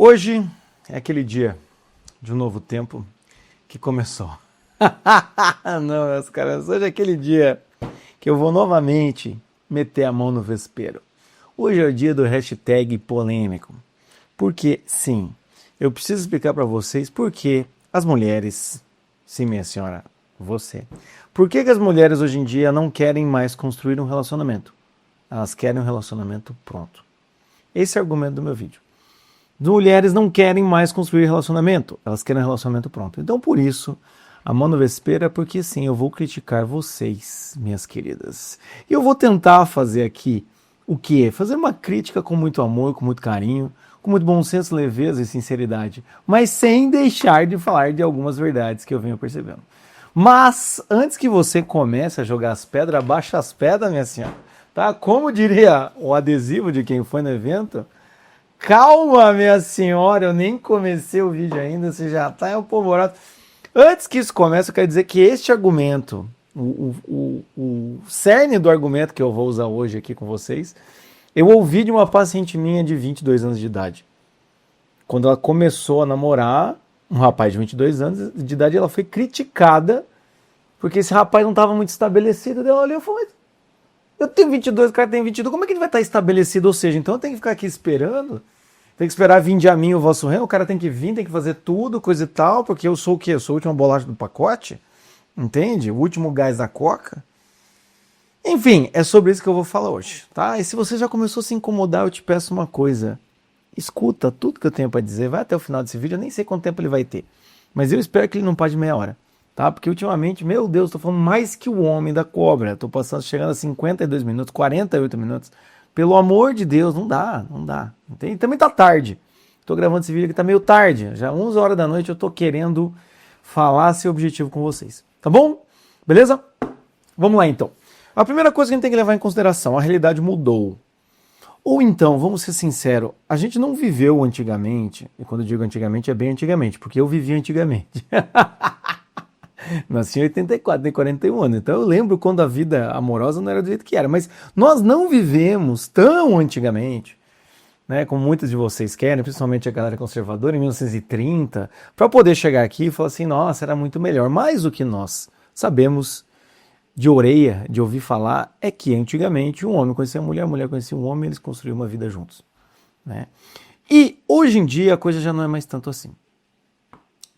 Hoje é aquele dia de um novo tempo que começou. Não, meus caras, hoje é aquele dia que eu vou novamente meter a mão no vespeiro. Hoje é o dia do hashtag polêmico. Porque, sim, eu preciso explicar para vocês por que as mulheres, sim, minha senhora, você, por que as mulheres hoje em dia não querem mais construir um relacionamento? Elas querem um relacionamento pronto. Esse é o argumento do meu vídeo. Mulheres não querem mais construir relacionamento, elas querem um relacionamento pronto. Então, por isso, a mão no vespeiro é porque, sim, eu vou criticar vocês, minhas queridas. E eu vou tentar fazer aqui o quê? Fazer uma crítica com muito amor, com muito carinho, com muito bom senso, leveza e sinceridade, mas sem deixar de falar de algumas verdades que eu venho percebendo. Mas, antes que você comece a jogar as pedras, abaixa as pedras, minha senhora, tá? Como diria o adesivo de quem foi no evento, calma, minha senhora, eu nem comecei o vídeo ainda, você já está apavorado. Antes que isso comece, eu quero dizer que este argumento, o cerne do argumento que eu vou usar hoje aqui com vocês, eu ouvi de uma paciente minha de 22 anos de idade. Quando ela começou a namorar um rapaz de 22 anos de idade, ela foi criticada porque esse rapaz não estava muito estabelecido. Ela olhou e falou, eu tenho 22, o cara tem 22, como é que ele vai estar estabelecido? Ou seja, então eu tenho que ficar aqui esperando, tem que esperar vir de a mim o vosso reino, o cara tem que vir, tem que fazer tudo, coisa e tal, porque eu sou o quê? Eu sou a última bolacha do pacote, entende? O último gás da coca. Enfim, é sobre isso que eu vou falar hoje, tá? E se você já começou a se incomodar, eu te peço uma coisa, escuta tudo que eu tenho para dizer, vai até o final desse vídeo, eu nem sei quanto tempo ele vai ter, mas eu espero que ele não pare de meia hora. Tá? Porque ultimamente, meu Deus, estou falando mais que o homem da cobra. Estou chegando a 52 minutos, 48 minutos. Pelo amor de Deus, não dá. Entende? Também tá tarde. Estou gravando esse vídeo aqui, tá meio tarde. Já 11 horas da noite eu estou querendo falar seu objetivo com vocês. Tá bom? Beleza? Vamos lá então. A primeira coisa que a gente tem que levar em consideração, a realidade mudou. Ou então, vamos ser sinceros, a gente não viveu antigamente, e quando eu digo antigamente é bem antigamente, porque eu vivi antigamente. Nasci em 84, tem 41 anos, então eu lembro quando a vida amorosa não era do jeito que era, mas nós não vivemos tão antigamente, né, como muitos de vocês querem, principalmente a galera conservadora, em 1930, para poder chegar aqui e falar assim, nossa, era muito melhor. Mais do que nós sabemos de orelha, de ouvir falar, é que antigamente um homem conhecia a mulher conhecia um homem, eles construíam uma vida juntos, né? E hoje em dia a coisa já não é mais tanto assim.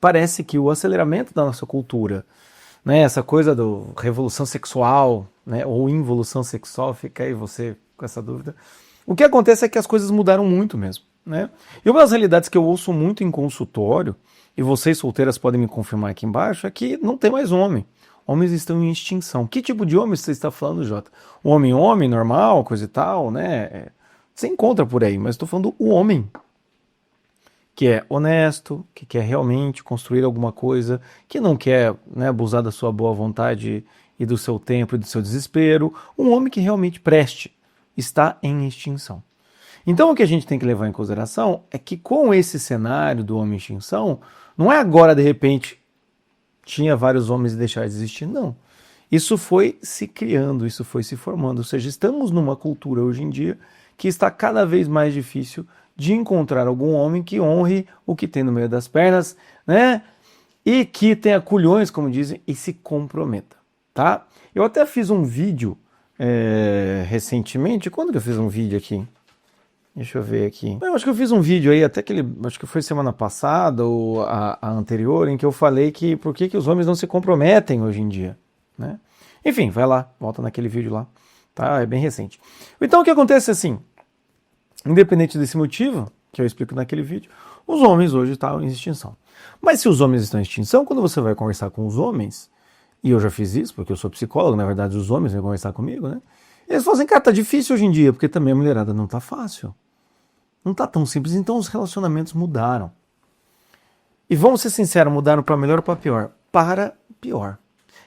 Parece que o aceleramento da nossa cultura, né, essa coisa do revolução sexual, né, ou involução sexual, fica aí você com essa dúvida. O que acontece é que as coisas mudaram muito mesmo, né? E uma das realidades que eu ouço muito em consultório, e vocês solteiras podem me confirmar aqui embaixo, é que não tem mais homem. Homens estão em extinção. Que tipo de homem você está falando, Jota? O homem, normal, coisa e tal, né? Você encontra por aí, mas estou falando o homem que é honesto, que quer realmente construir alguma coisa, que não quer, né, abusar da sua boa vontade e do seu tempo e do seu desespero, um homem que realmente preste, está em extinção. Então o que a gente tem que levar em consideração é que com esse cenário do homem em extinção, não é agora de repente tinha vários homens e deixaram de existir, não. Isso foi se criando, isso foi se formando, ou seja, estamos numa cultura hoje em dia que está cada vez mais difícil de encontrar algum homem que honre o que tem no meio das pernas, né? E que tenha culhões, como dizem, e se comprometa, tá? Eu até fiz um vídeo recentemente. Quando que eu fiz um vídeo aqui? Deixa eu ver aqui. Eu acho que eu fiz um vídeo aí, até acho que foi semana passada ou a anterior, em que eu falei que por que os homens não se comprometem hoje em dia, né? Enfim, vai lá, volta naquele vídeo lá, tá? É bem recente. Então o que acontece assim, independente desse motivo, que eu explico naquele vídeo, os homens hoje estão em extinção. Mas se os homens estão em extinção, quando você vai conversar com os homens, e eu já fiz isso, porque eu sou psicólogo, na verdade os homens vêm conversar comigo, né? Eles falam assim, cara, tá difícil hoje em dia, porque também a mulherada não tá fácil. Não tá tão simples, então os relacionamentos mudaram. E vamos ser sinceros, mudaram para melhor ou para pior? Para pior.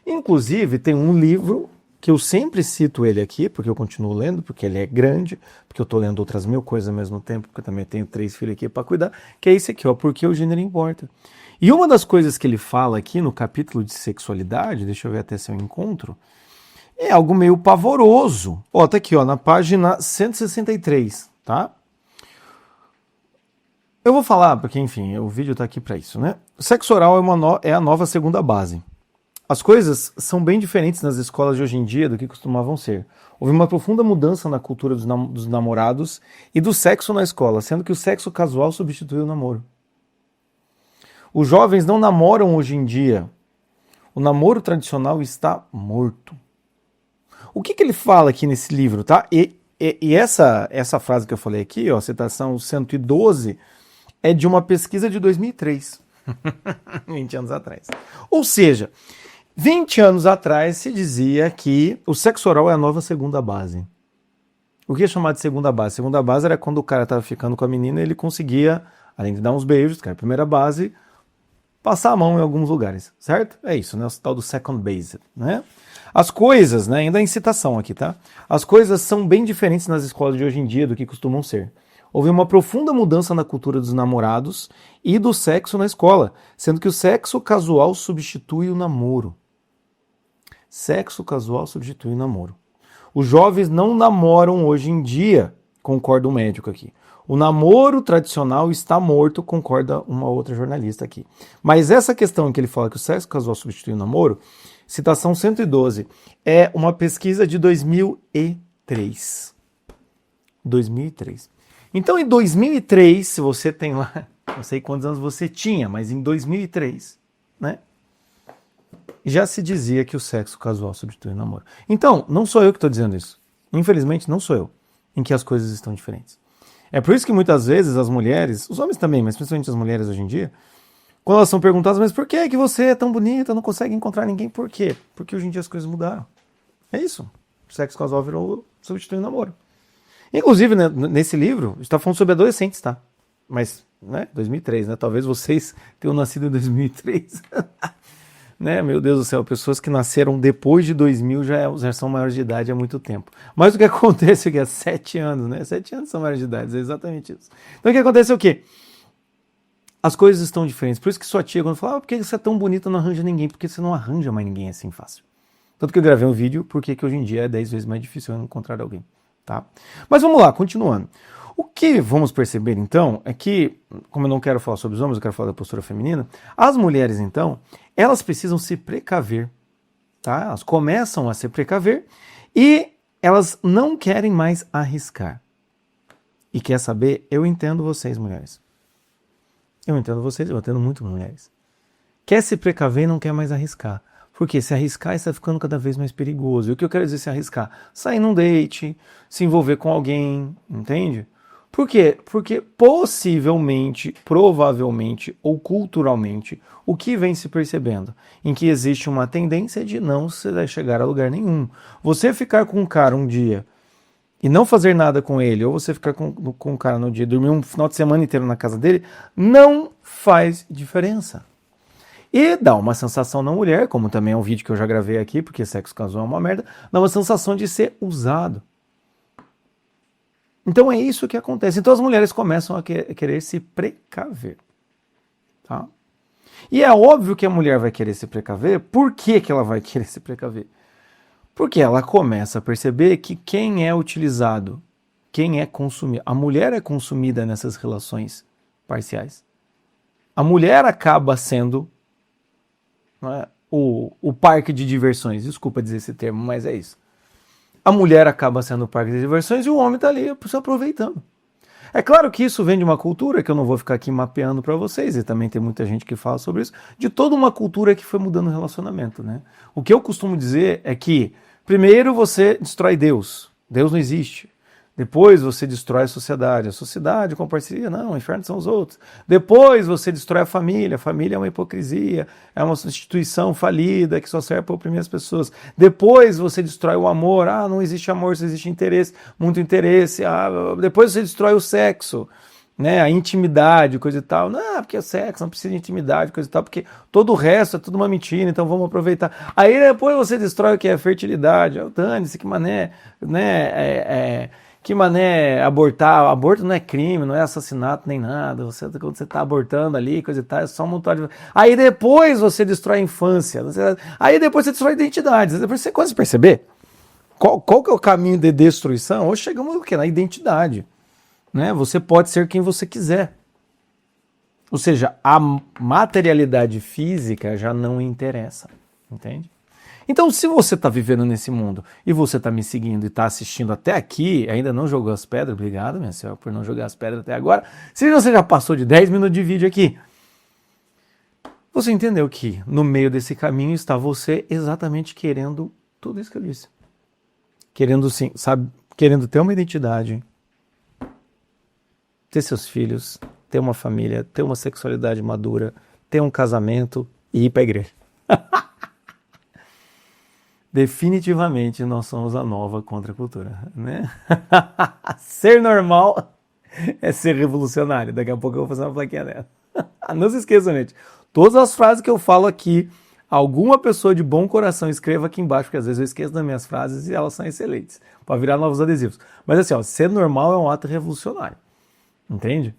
Inclusive, tem um livro que eu sempre cito ele aqui, porque eu continuo lendo, porque ele é grande, porque eu estou lendo outras 1000 coisas ao mesmo tempo, porque eu também tenho 3 filhos aqui para cuidar, que é esse aqui, ó, Porque o Gênero Importa. E uma das coisas que ele fala aqui no capítulo de sexualidade, deixa eu ver até se eu encontro, é algo meio pavoroso. Ó, tá aqui, ó, na página 163, tá? Eu vou falar, porque enfim, o vídeo tá aqui para isso, né? O sexo oral é a nova segunda base. As coisas são bem diferentes nas escolas de hoje em dia do que costumavam ser. Houve uma profunda mudança na cultura dos namorados e do sexo na escola, sendo que o sexo casual substituiu o namoro. Os jovens não namoram hoje em dia. O namoro tradicional está morto. O que ele fala aqui nesse livro, tá? E essa frase que eu falei aqui, ó, citação 112, é de uma pesquisa de 2003. 20 anos atrás. Ou seja, 20 anos atrás se dizia que o sexo oral é a nova segunda base. O que é chamado de segunda base? Segunda base era quando o cara estava ficando com a menina e ele conseguia, além de dar uns beijos, que era a primeira base, passar a mão em alguns lugares, certo? É isso, né? O tal do second base, né? As coisas, né? Ainda em citação aqui, tá? As coisas são bem diferentes nas escolas de hoje em dia do que costumam ser. Houve uma profunda mudança na cultura dos namorados e do sexo na escola, sendo que o sexo casual substitui o namoro. Sexo casual substitui o namoro. Os jovens não namoram hoje em dia, concorda o médico aqui. O namoro tradicional está morto, concorda uma outra jornalista aqui. Mas essa questão em que ele fala que o sexo casual substitui o namoro, citação 112, é uma pesquisa de 2003. 2003. Então, em 2003, se você tem lá, não sei quantos anos você tinha, mas em 2003, né? Já se dizia que o sexo casual substitui o namoro. Então, não sou eu que estou dizendo isso. Infelizmente, não sou eu, em que as coisas estão diferentes. É por isso que muitas vezes as mulheres, os homens também, mas principalmente as mulheres hoje em dia, quando elas são perguntadas, mas por que você é tão bonita, não consegue encontrar ninguém? Por quê? Porque hoje em dia as coisas mudaram. É isso. O sexo casual virou substitui o namoro. Inclusive, né, nesse livro, está falando sobre adolescentes, tá? Mas, né, 2003, né? Talvez vocês tenham nascido em 2003. Né, meu Deus do céu, pessoas que nasceram depois de 2000 já são maiores de idade há muito tempo. Mas o que acontece é que há 7 anos, né? 7 anos são maiores de idade, é exatamente isso. Então o que acontece é o quê? As coisas estão diferentes. Por isso que sua tia, quando fala, por que você é tão bonita, não arranja ninguém? Porque você não arranja mais ninguém assim fácil. Tanto que eu gravei um vídeo, porque hoje em dia é 10 vezes mais difícil eu encontrar alguém. Tá? Mas vamos lá, continuando. O que vamos perceber, então, é que, como eu não quero falar sobre os homens, eu quero falar da postura feminina, as mulheres, então, elas precisam se precaver, tá? Elas começam a se precaver e elas não querem mais arriscar. E quer saber? Eu entendo vocês, mulheres. Eu entendo vocês, eu entendo muito mulheres. Quer se precaver e não quer mais arriscar. Porque se arriscar, está ficando cada vez mais perigoso. E o que eu quero dizer se arriscar? Sair num date, se envolver com alguém, entende? Por quê? Porque possivelmente, provavelmente ou culturalmente, o que vem se percebendo? Em que existe uma tendência de não se chegar a lugar nenhum. Você ficar com um cara um dia e não fazer nada com ele, ou você ficar com um cara no dia, dormir um final de semana inteiro na casa dele, não faz diferença. E dá uma sensação na mulher, como também é um vídeo que eu já gravei aqui, porque sexo casual é uma merda, dá uma sensação de ser usado. Então é isso que acontece. Então as mulheres começam a querer se precaver. Tá? E é óbvio que a mulher vai querer se precaver. Por que ela vai querer se precaver? Porque ela começa a perceber que quem é utilizado, quem é consumido, a mulher é consumida nessas relações parciais. A mulher acaba sendo, não é, o parque de diversões. Desculpa dizer esse termo, mas é isso. A mulher acaba sendo o parque de diversões e o homem está ali se aproveitando. É claro que isso vem de uma cultura, que eu não vou ficar aqui mapeando para vocês, e também tem muita gente que fala sobre isso, de toda uma cultura que foi mudando o relacionamento, né? O que eu costumo dizer é que, primeiro você destrói Deus. Deus não existe. Depois você destrói a sociedade com parceria, não, o inferno são os outros. Depois você destrói a família é uma hipocrisia, é uma instituição falida que só serve para oprimir as pessoas. Depois você destrói o amor, não existe amor, só existe interesse, muito interesse. Depois você destrói o sexo, né, a intimidade, coisa e tal. Não, porque é sexo, não precisa de intimidade, coisa e tal, porque todo o resto é tudo uma mentira, então vamos aproveitar. Aí depois você destrói o que é fertilidade, dane-se, que mané, né, que mané abortar, aborto não é crime, não é assassinato nem nada, quando você está abortando ali, coisa e tal, é só um montão de... Aí depois você destrói a infância, aí depois você destrói a identidade, depois você começa a perceber qual que é o caminho de destruição. Hoje chegamos no quê? Na identidade, né? Você pode ser quem você quiser, Ou seja, a materialidade física já não interessa, entende? Então, se você está vivendo nesse mundo e você está me seguindo e está assistindo até aqui, ainda não jogou as pedras, obrigado, minha senhora, por não jogar as pedras até agora. Se você já passou de 10 minutos de vídeo aqui, você entendeu que no meio desse caminho está você exatamente querendo tudo isso que eu disse. Querendo sim, sabe, querendo ter uma identidade, ter seus filhos, ter uma família, ter uma sexualidade madura, ter um casamento e ir para a igreja. Definitivamente nós somos a nova contracultura, né? Ser normal é ser revolucionário. Daqui a pouco eu vou fazer uma plaquinha dela. Não se esqueçam, gente. Todas as frases que eu falo aqui, alguma pessoa de bom coração escreva aqui embaixo, porque às vezes eu esqueço das minhas frases e elas são excelentes, para virar novos adesivos. Mas assim, ó, ser normal é um ato revolucionário. Entende?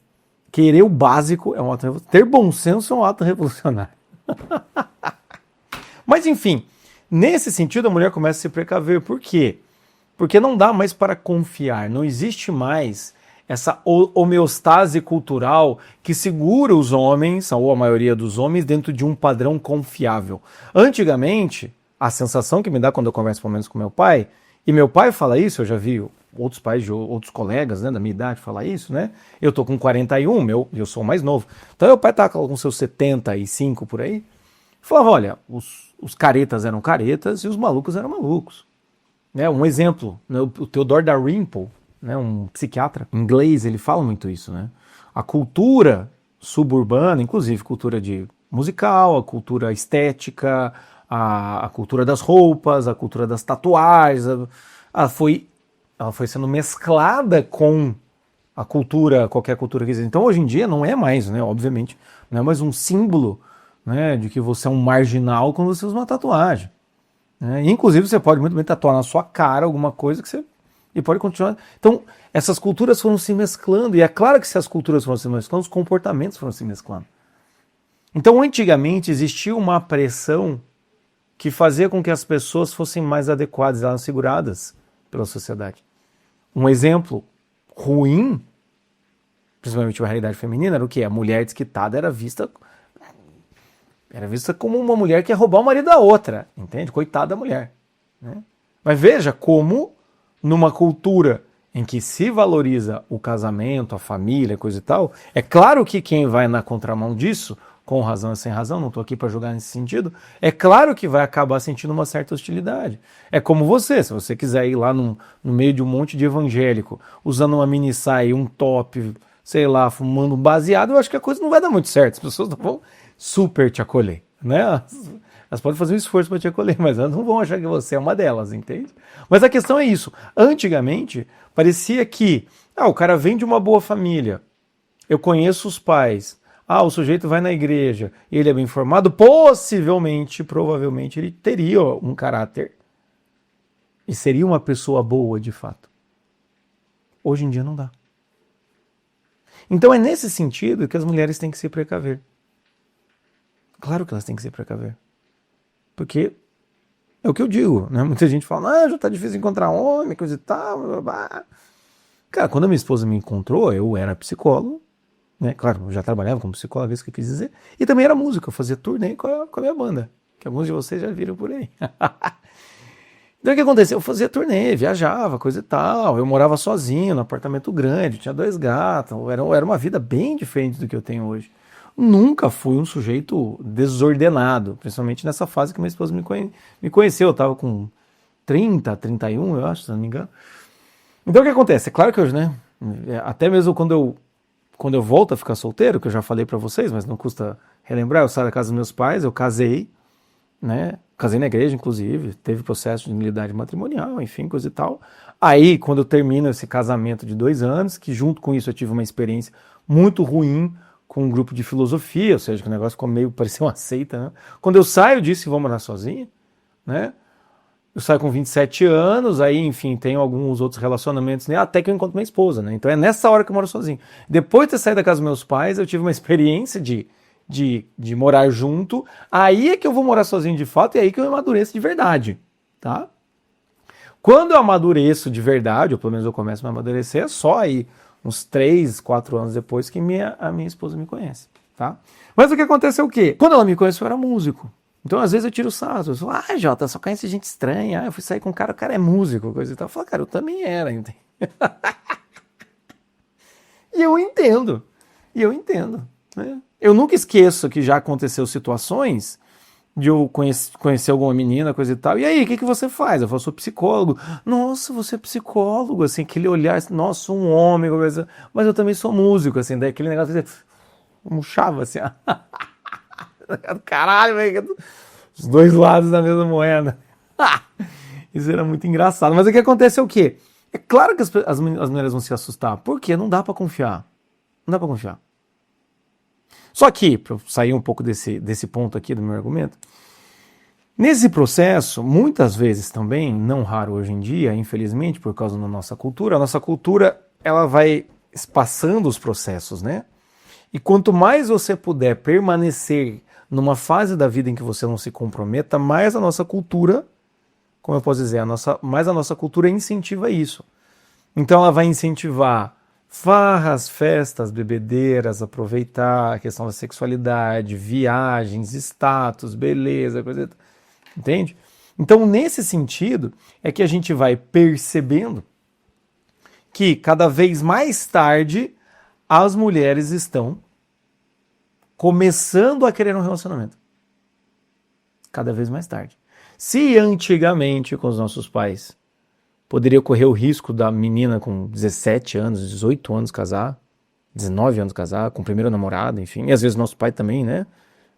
Querer o básico é um ato revolucionário. Ter bom senso é um ato revolucionário. Mas enfim, nesse sentido a mulher começa a se precaver. Por quê? Porque não dá mais para confiar. Não existe mais essa homeostase cultural que segura os homens, ou a maioria dos homens, dentro de um padrão confiável. Antigamente, a sensação que me dá quando eu converso pelo menos com meu pai, e meu pai fala isso, eu já vi outros pais de outros colegas, né, da minha idade falar isso, né? Eu tô com 41, eu sou o mais novo. Então meu pai tá com seus 75 por aí. Falava, olha, os caretas eram caretas e os malucos eram malucos. Né, um exemplo, né, o Theodore Dalrymple, né, um psiquiatra inglês, ele fala muito isso, né? A cultura suburbana, inclusive cultura de musical, a cultura estética, a cultura das roupas, a cultura das tatuagens, ela foi sendo mesclada com a cultura, qualquer cultura que existe. Então hoje em dia não é mais, né, obviamente, não é mais um símbolo, né, de que você é um marginal quando você usa uma tatuagem. Né? Inclusive você pode muito bem tatuar na sua cara alguma coisa que você... E pode continuar. Então, essas culturas foram se mesclando. E é claro que se as culturas foram se mesclando, os comportamentos foram se mesclando. Então, antigamente, existia uma pressão que fazia com que as pessoas fossem mais adequadas, elas seguradas pela sociedade. Um exemplo ruim, principalmente a realidade feminina, era o quê? A mulher desquitada era vista como uma mulher que ia roubar o marido da outra. Entende? Coitada da mulher. Né? Mas veja como... numa cultura em que se valoriza o casamento, a família, coisa e tal, é claro que quem vai na contramão disso, com razão e sem razão, não estou aqui para julgar nesse sentido, é claro que vai acabar sentindo uma certa hostilidade. É como você, se você quiser ir lá no meio de um monte de evangélico, usando uma mini saia, um top, sei lá, fumando um baseado, eu acho que a coisa não vai dar muito certo, as pessoas não vão super te acolher, né? Elas podem fazer um esforço para te acolher, mas elas não vão achar que você é uma delas, entende? Mas a questão é isso. Antigamente, parecia que o cara vem de uma boa família, eu conheço os pais, o sujeito vai na igreja, ele é bem formado, provavelmente, ele teria um caráter e seria uma pessoa boa, de fato. Hoje em dia não dá. Então é nesse sentido que as mulheres têm que se precaver. Claro que elas têm que se precaver. Porque é o que eu digo, né? Muita gente fala, já tá difícil encontrar homem, coisa e tal. Blá, blá, blá. Cara, quando a minha esposa me encontrou, eu era psicólogo, né? Claro, eu já trabalhava como psicólogo, é isso que eu quis dizer. E também era músico, eu fazia turnê com a minha banda, que alguns de vocês já viram por aí. Então o que aconteceu? Eu fazia turnê, viajava, coisa e tal. Eu morava sozinho, num apartamento grande, tinha 2 gatos. Era uma vida bem diferente do que eu tenho hoje. Nunca fui um sujeito desordenado, principalmente nessa fase que minha esposa me conheceu. Eu estava com 30, 31, eu acho, se não me engano. Então o que acontece? É claro que hoje, né? Até mesmo quando eu volto a ficar solteiro, que eu já falei para vocês, mas não custa relembrar, eu saí da casa dos meus pais, eu casei, né? Casei na igreja, inclusive, teve processo de nulidade matrimonial, enfim, coisa e tal. Aí, quando eu termino esse casamento de 2 anos, que junto com isso eu tive uma experiência muito ruim com um grupo de filosofia, ou seja, que o negócio ficou meio, parecia uma seita, né? Quando eu saio disso e vou morar sozinho, né? Eu saio com 27 anos, aí, enfim, tenho alguns outros relacionamentos, né? Até que eu encontro minha esposa, né? Então é nessa hora que eu moro sozinho. Depois de ter saído da casa dos meus pais, eu tive uma experiência de morar junto, aí é que eu vou morar sozinho de fato, e aí que eu amadureço de verdade, tá? Quando eu amadureço de verdade, ou pelo menos eu começo a me amadurecer, é só aí uns 3, 4 anos depois que a minha esposa me conhece. tá? Mas o que acontece é o quê? Quando ela me conheceu, eu era músico. Então, às vezes eu tiro sarro. Eu falo, Jota, só conhece gente estranha. Eu fui sair com um cara, o cara é músico, coisa e tal. Eu falo, cara, eu também era, entende? E eu entendo. Né? Eu nunca esqueço que já aconteceu situações de eu conhecer alguma menina, coisa e tal. E aí, o que você faz? Eu falo, sou psicólogo. Nossa, você é psicólogo, assim, aquele olhar, nossa, sou um homem, coisa, mas eu também sou músico, assim, daí aquele negócio, murchava, assim, caralho, velho, os dois lados da mesma moeda. Isso era muito engraçado. Mas o que acontece é o quê? É claro que as mulheres vão se assustar, porque não dá pra confiar. Não dá pra confiar. Só que, para eu sair um pouco desse ponto aqui do meu argumento, nesse processo, muitas vezes também, não raro hoje em dia, infelizmente, por causa da nossa cultura, a nossa cultura ela vai espaçando os processos, né? E quanto mais você puder permanecer numa fase da vida em que você não se comprometa, mais a nossa cultura, como eu posso dizer, mais a nossa cultura incentiva isso. Então ela vai incentivar farras, festas, bebedeiras, aproveitar a questão da sexualidade, viagens, status, beleza, coisa, entende? Então, nesse sentido, é que a gente vai percebendo que cada vez mais tarde as mulheres estão começando a querer um relacionamento. Cada vez mais tarde. Se antigamente, com os nossos pais, poderia correr o risco da menina com 17 anos, 18 anos casar, 19 anos casar, com o primeiro namorado, enfim. E às vezes nosso pai também, né?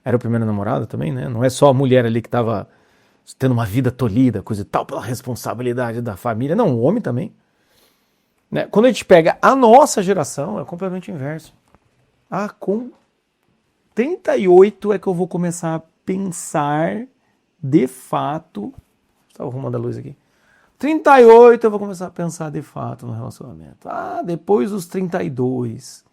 Era o primeiro namorado também, né? Não é só a mulher ali que estava tendo uma vida tolhida, coisa e tal, pela responsabilidade da família. Não, o homem também. Né? Quando a gente pega a nossa geração, é completamente o inverso. Com 38 é que eu vou começar a pensar de fato... Estava arrumando a luz aqui. 38 eu vou começar a pensar de fato no relacionamento. Depois dos 32.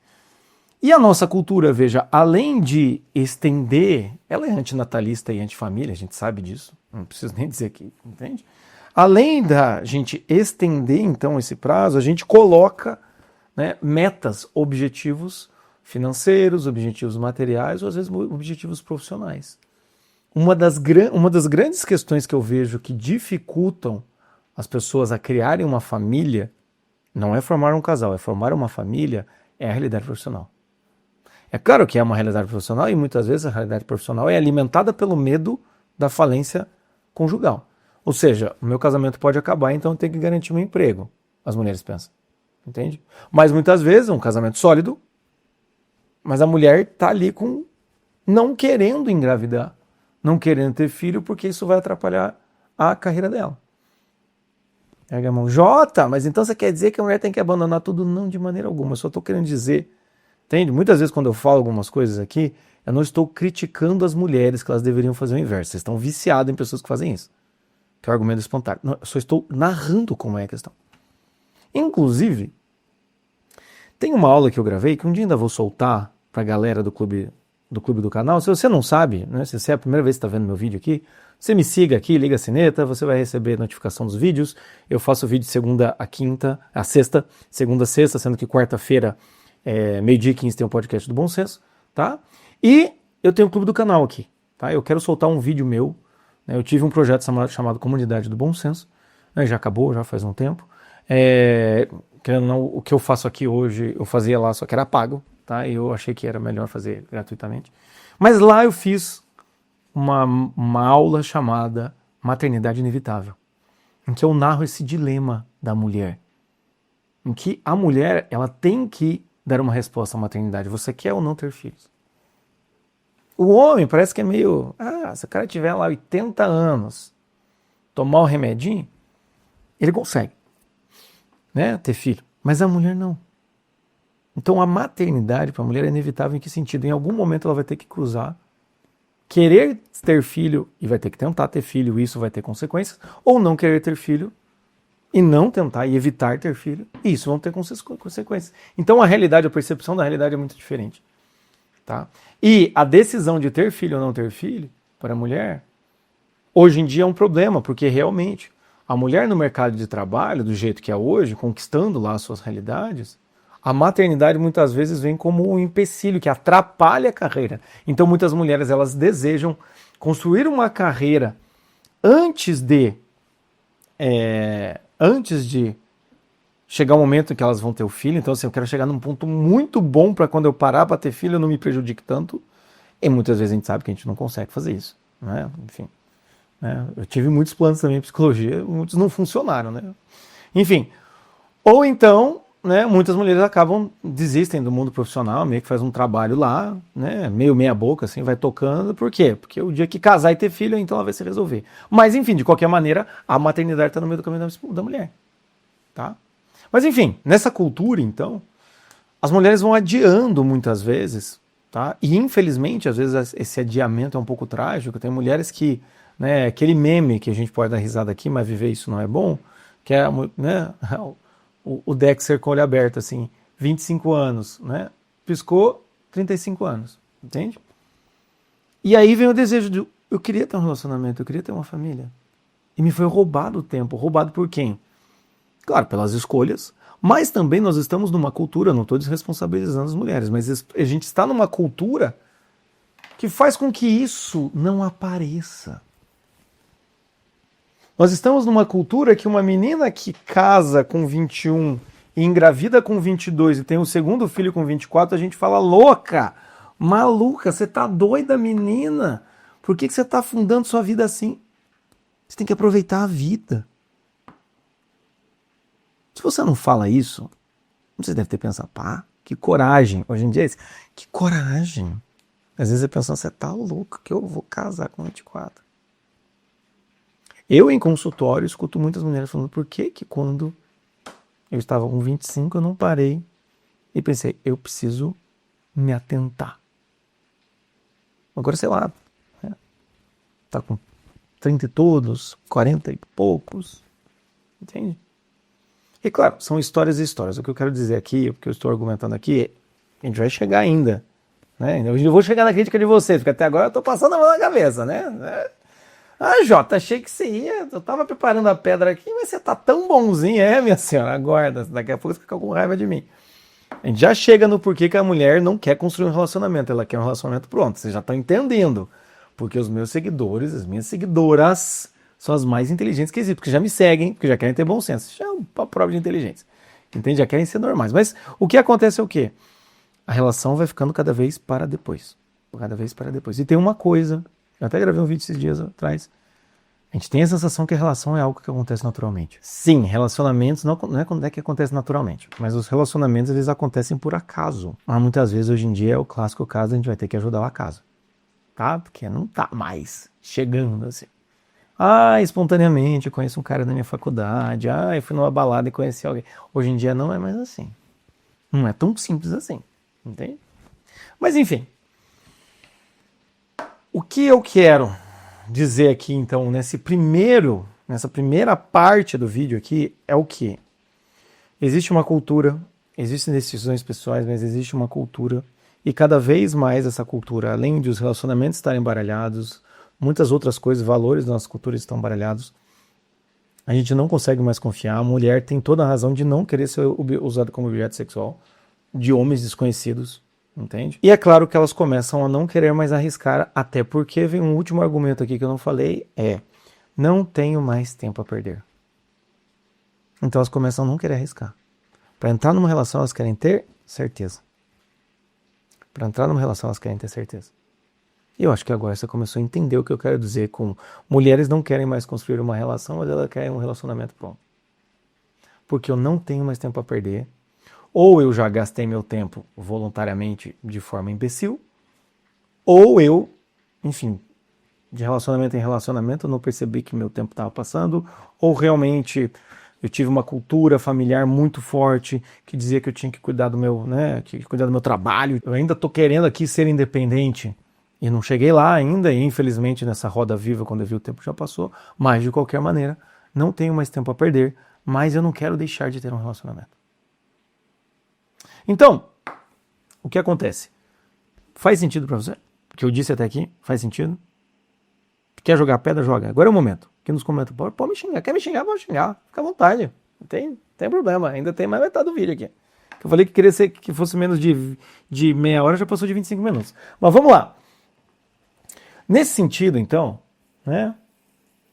E a nossa cultura, veja, além de estender, ela é antinatalista e antifamília, a gente sabe disso, não preciso nem dizer aqui, entende? Além da gente estender, então, esse prazo, a gente coloca, né, metas, objetivos financeiros, objetivos materiais ou às vezes objetivos profissionais. Uma das grandes questões que eu vejo que dificultam as pessoas a criarem uma família, não é formar um casal, é formar uma família, é a realidade profissional. É claro que é uma realidade profissional e muitas vezes a realidade profissional é alimentada pelo medo da falência conjugal. Ou seja, o meu casamento pode acabar, então eu tenho que garantir um emprego. As mulheres pensam, entende? Mas muitas vezes é um casamento sólido, mas a mulher está ali não querendo engravidar, não querendo ter filho, porque isso vai atrapalhar a carreira dela. Ergue a mão, Jota, mas então você quer dizer que a mulher tem que abandonar tudo? Não, de maneira alguma, eu só estou querendo dizer, entende? Muitas vezes quando eu falo algumas coisas aqui, eu não estou criticando as mulheres que elas deveriam fazer o inverso, vocês estão viciados em pessoas que fazem isso, que é o argumento espontâneo. Não, eu só estou narrando como é a questão. Inclusive, tem uma aula que eu gravei, que um dia ainda vou soltar para a galera do clube do canal. Se você não sabe, né, se é a primeira vez que está vendo meu vídeo aqui, você me siga aqui, liga a sineta, você vai receber notificação dos vídeos. Eu faço vídeo de segunda a sexta, segunda a sexta, sendo que quarta-feira, meio-dia e 15, tem um podcast do Bom Senso, tá? E eu tenho um clube do canal aqui, tá? Eu quero soltar um vídeo meu, né? Eu tive um projeto chamado Comunidade do Bom Senso, né? Já acabou, já faz um tempo. Querendo ou não, o que eu faço aqui hoje, eu fazia lá, só que era pago, tá? Eu achei que era melhor fazer gratuitamente. Mas lá eu fiz uma aula chamada Maternidade Inevitável, em que eu narro esse dilema da mulher, em que a mulher ela tem que dar uma resposta à maternidade. Você quer ou não ter filhos? O homem parece que é meio... se o cara tiver lá 80 anos, tomar o remedinho, ele consegue, né, ter filho. Mas a mulher não. Então a maternidade para a mulher é inevitável em que sentido? Em algum momento ela vai ter que cruzar querer ter filho e vai ter que tentar ter filho, e isso vai ter consequências, ou não querer ter filho e não tentar e evitar ter filho, e isso vão ter consequências. Então a realidade, a percepção da realidade é muito diferente. Tá? E a decisão de ter filho ou não ter filho, para a mulher, hoje em dia é um problema, porque realmente a mulher no mercado de trabalho, do jeito que é hoje, conquistando lá as suas realidades, A maternidade muitas vezes vem como um empecilho que atrapalha a carreira. Então muitas mulheres elas desejam construir uma carreira antes de chegar o momento em que elas vão ter o filho. Então assim, eu quero chegar num ponto muito bom para quando eu parar para ter filho eu não me prejudique tanto. E muitas vezes a gente sabe que a gente não consegue fazer isso, né? Enfim, né? Eu tive muitos planos também em psicologia, muitos não funcionaram, né? Enfim, ou então, né, muitas mulheres desistem do mundo profissional, meio que faz um trabalho lá, né, meio meia boca, assim, vai tocando. Por quê? Porque o dia que casar e ter filho, então ela vai se resolver. Mas, enfim, de qualquer maneira, a maternidade está no meio do caminho da mulher, tá? Mas, enfim, nessa cultura, então, as mulheres vão adiando muitas vezes, tá? E, infelizmente, às vezes esse adiamento é um pouco trágico. Tem mulheres que, né, aquele meme que a gente pode dar risada aqui, mas viver isso não é bom, que é, né, o Dexter com o olho aberto, assim, 25 anos, né? Piscou, 35 anos, entende? E aí vem o desejo de, eu queria ter um relacionamento, eu queria ter uma família. E me foi roubado o tempo. Roubado por quem? Claro, pelas escolhas, mas também nós estamos numa cultura, não estou desresponsabilizando as mulheres, mas a gente está numa cultura que faz com que isso não apareça. Nós estamos numa cultura que uma menina que casa com 21 e engravida com 22 e tem o segundo filho com 24, a gente fala louca, maluca, você tá doida, menina? Por que você tá afundando sua vida assim? Você tem que aproveitar a vida. Se você não fala isso, você deve ter pensado, pá, que coragem. Hoje em dia é isso. Que coragem. Às vezes você pensa, você tá louco que eu vou casar com 24. Eu, em consultório, escuto muitas mulheres falando por que quando eu estava com 25 eu não parei e pensei, eu preciso me atentar. Agora, sei lá, né? Tá com 30 e todos, 40 e poucos, entende? E claro, são histórias e histórias. O que eu quero dizer aqui, o que eu estou argumentando aqui, a gente vai chegar ainda, né? Eu vou chegar na crítica de vocês, porque até agora eu estou passando a mão na cabeça, né? Ah, Jota, achei que você ia. Eu tava preparando a pedra aqui, mas você tá tão bonzinho, minha senhora? Aguarda, daqui a pouco você fica com raiva de mim. A gente já chega no porquê que a mulher não quer construir um relacionamento, ela quer um relacionamento pronto. Vocês já estão entendendo. Porque os meus seguidores, as minhas seguidoras, são as mais inteligentes que existem, porque já me seguem, porque já querem ter bom senso. Isso é uma prova de inteligência. Entende? Já querem ser normais. Mas o que acontece é o quê? A relação vai ficando cada vez para depois. Cada vez para depois. E tem uma coisa. Eu até gravei um vídeo esses dias atrás. A gente tem a sensação que a relação é algo que acontece naturalmente. Sim, relacionamentos não é quando é que acontece naturalmente, mas os relacionamentos eles acontecem por acaso. Mas muitas vezes hoje em dia é o clássico caso, a gente vai ter que ajudar o acaso. Tá? Porque não tá mais chegando assim. Ah, espontaneamente eu conheço um cara da minha faculdade. Ah, eu fui numa balada e conheci alguém. Hoje em dia não é mais assim. Não é tão simples assim. Entende? Mas enfim. O que eu quero dizer aqui, então, nessa primeira parte do vídeo aqui, é o que? Existe uma cultura, existem decisões pessoais, mas existe uma cultura, e cada vez mais essa cultura, além de os relacionamentos estarem baralhados, muitas outras coisas, valores da nossa cultura estão baralhados, a gente não consegue mais confiar, a mulher tem toda a razão de não querer ser usada como objeto sexual, de homens desconhecidos, entende? E é claro que elas começam a não querer mais arriscar, até porque vem um último argumento aqui que eu não falei, não tenho mais tempo a perder. Então elas começam a não querer arriscar. Para entrar numa relação elas querem ter certeza. Para entrar numa relação elas querem ter certeza. E eu acho que agora você começou a entender o que eu quero dizer com mulheres não querem mais construir uma relação, mas elas querem um relacionamento pronto. Porque eu não tenho mais tempo a perder. Ou eu já gastei meu tempo voluntariamente de forma imbecil, ou eu, enfim, de relacionamento em relacionamento, eu não percebi que meu tempo estava passando, ou realmente eu tive uma cultura familiar muito forte que dizia que eu tinha que cuidar do meu, que cuidar do meu trabalho. Eu ainda estou querendo aqui ser independente e não cheguei lá ainda, e infelizmente nessa roda viva, quando eu vi o tempo já passou, mas de qualquer maneira, não tenho mais tempo a perder, mas eu não quero deixar de ter um relacionamento. Então, o que acontece? Faz sentido pra você? O que eu disse até aqui? Faz sentido? Quer jogar pedra? Joga. Agora é o momento. Aqui nos comentários, pode me xingar. Quer me xingar? Pode xingar. Fica à vontade. Não tem problema. Ainda tem mais metade do vídeo aqui. Eu falei que queria ser que fosse menos de meia hora, já passou de 25 minutos. Mas vamos lá. Nesse sentido, então, né,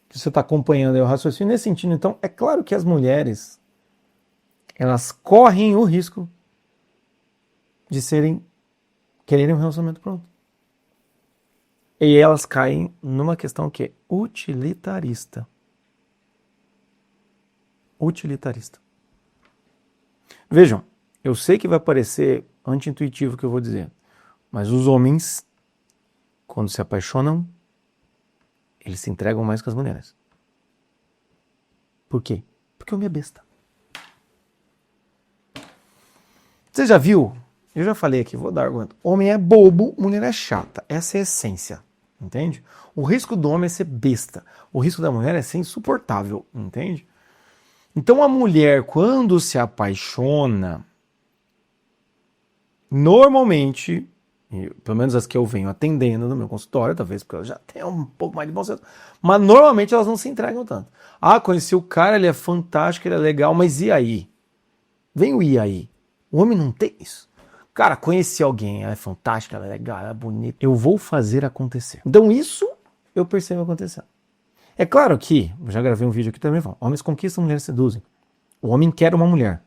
que você está acompanhando aí o raciocínio, nesse sentido, então, é claro que as mulheres, elas correm o risco de quererem um relacionamento pronto. E elas caem numa questão que é utilitarista. Utilitarista. Vejam, eu sei que vai parecer anti-intuitivo o que eu vou dizer, mas os homens, quando se apaixonam, eles se entregam mais que as mulheres. Por quê? Porque o homem é besta. Você já viu? Eu já falei aqui, vou dar argumento. Homem é bobo, mulher é chata. Essa é a essência. Entende? O risco do homem é ser besta. O risco da mulher é ser insuportável. Entende? Então a mulher, quando se apaixona, normalmente, pelo menos as que eu venho atendendo no meu consultório, talvez porque eu já tenho um pouco mais de bom senso, mas normalmente elas não se entregam tanto. Ah, conheci o cara, ele é fantástico, ele é legal, mas e aí? Vem o e aí. O homem não tem isso. Cara, conheci alguém, ela é fantástica, ela é legal, ela é bonita. Eu vou fazer acontecer. Então isso eu percebo acontecendo. É claro que, eu já gravei um vídeo aqui também, homens conquistam, mulheres seduzem. O homem quer uma mulher.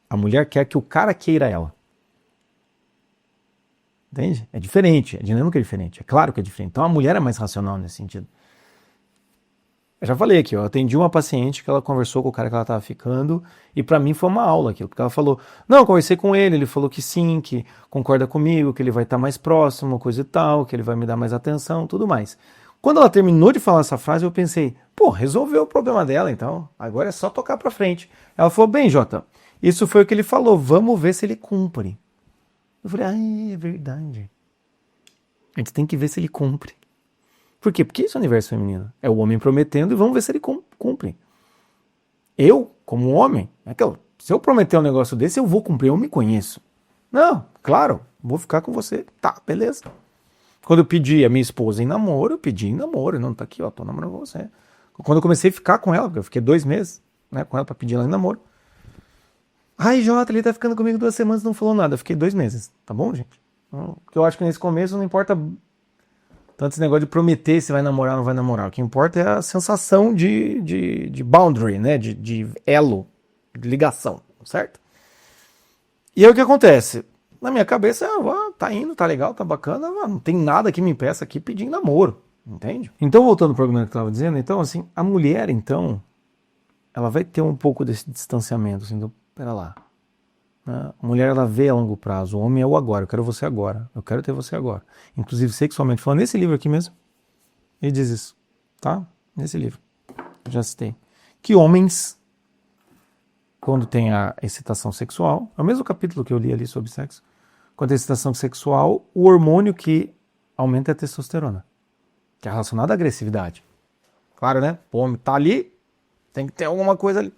A mulher quer que o cara queira ela. Entende? É diferente, a dinâmica é diferente. É claro que é diferente. Então a mulher é mais racional nesse sentido. Eu já falei aqui, eu atendi uma paciente que ela conversou com o cara que ela estava ficando e para mim foi uma aula aquilo, porque ela falou, não, eu conversei com ele falou que sim, que concorda comigo, que ele vai estar mais próximo, coisa e tal, que ele vai me dar mais atenção, tudo mais. Quando ela terminou de falar essa frase, eu pensei, pô, resolveu o problema dela então, agora é só tocar para frente. Ela falou, bem, Jota, isso foi o que ele falou, vamos ver se ele cumpre. Eu falei, é verdade. A gente tem que ver se ele cumpre. Por quê? Porque isso é o universo feminino. É o homem prometendo e vamos ver se ele cumpre. Eu, como homem, se eu prometer um negócio desse, eu vou cumprir, eu me conheço. Não, claro, vou ficar com você. Tá, beleza. Quando eu pedi a minha esposa em namoro, eu pedi em namoro. Não, tá aqui, ó, tô namorando com você. Quando eu comecei a ficar com ela, porque eu fiquei 2 meses, né, com ela pra pedir ela em namoro. Ai, Jota, ele tá ficando comigo 2 semanas e não falou nada. Eu fiquei 2 meses. Tá bom, gente? Porque eu acho que nesse começo não importa tanto esse negócio de prometer se vai namorar ou não vai namorar. O que importa é a sensação de boundary, né? De elo, de ligação, certo? E aí o que acontece? Na minha cabeça, tá indo, tá legal, tá bacana, não tem nada que me impeça aqui pedir namoro, entende? Então, voltando pro argumento que eu tava dizendo, então, assim, a mulher, então, ela vai ter um pouco desse distanciamento, assim, pera lá. A mulher, ela vê a longo prazo. O homem é o agora. Eu quero você agora. Eu quero ter você agora. Inclusive, sexualmente falando, nesse livro aqui mesmo, ele diz isso. Tá? Nesse livro. Eu já citei. Que homens, quando tem a excitação sexual, é o mesmo capítulo que eu li ali sobre sexo, quando tem excitação sexual, o hormônio que aumenta é a testosterona, que é relacionado à agressividade. Claro, né? O homem tá ali, tem que ter alguma coisa ali.